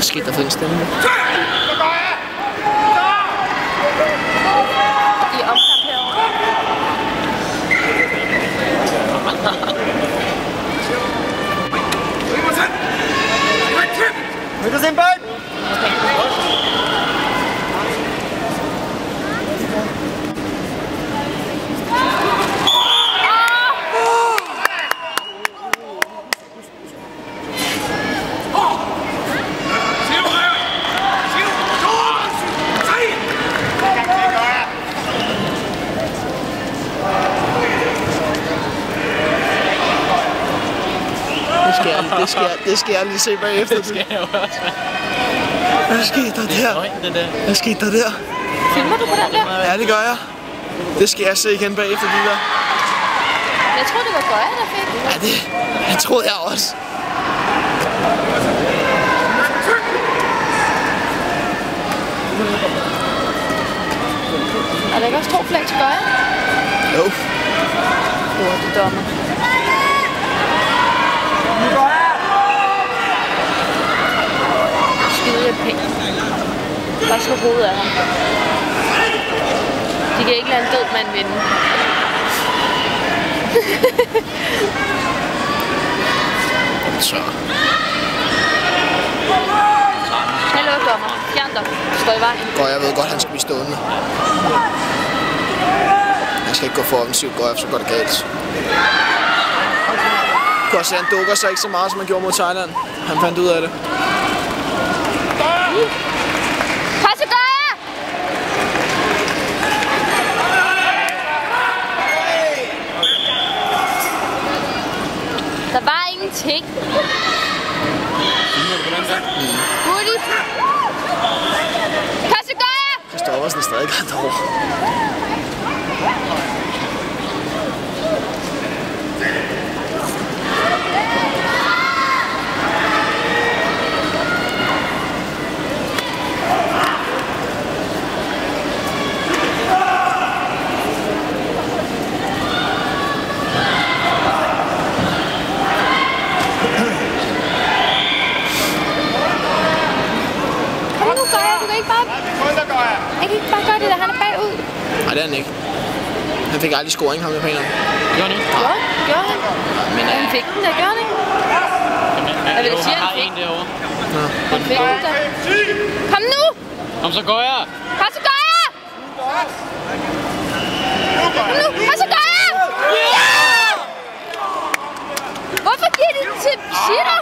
Hvad skete der for en stemme? I omkamp herovre. Vil du se en bold? Det skal jeg lige se bagefter. Det skal jeg også. Hvad skete der der? Hvad skete der der? Filmer du på den der? Ja, det gør jeg. Det skal jeg se igen bagefter de der. Jeg troede, det var Gøje, der fik. Ja, det troede jeg også. Er der ikke også 2 flag til Gøje? Jo. Det dommer. Skide pænt. Bare slå hovedet af ham. De kan ikke lade en død mand vinde. Hallo, dommer. Fjern dig. Stå i vejen. Og jeg ved godt, han skal blive stående. Han skal ikke gå for offensivt, så går det galt. Du kan se, han dukker sig ikke så meget, som han gjorde mod Thailand. Han fandt ud af det. Pas til Gøje! Der var ingenting. Hurtigt. Pas til Gøje! Kristoffersen er stadig godt derovre. Jeg kan ikke bare gøre det der, han er bagud. Nej, det er han ikke. Han fik aldrig scoring, ham japaneren. Gjorde han ikke? Gjorde han? Men han fik den der, gjorde han ikke? Jeg vil sige, han fik den. Han fik den der. Kom nu! Kom så, Gøje! Kom så, Gøje! Kom nu! Kom så, Gøje! Ja! Hvorfor giver de den til Shiro?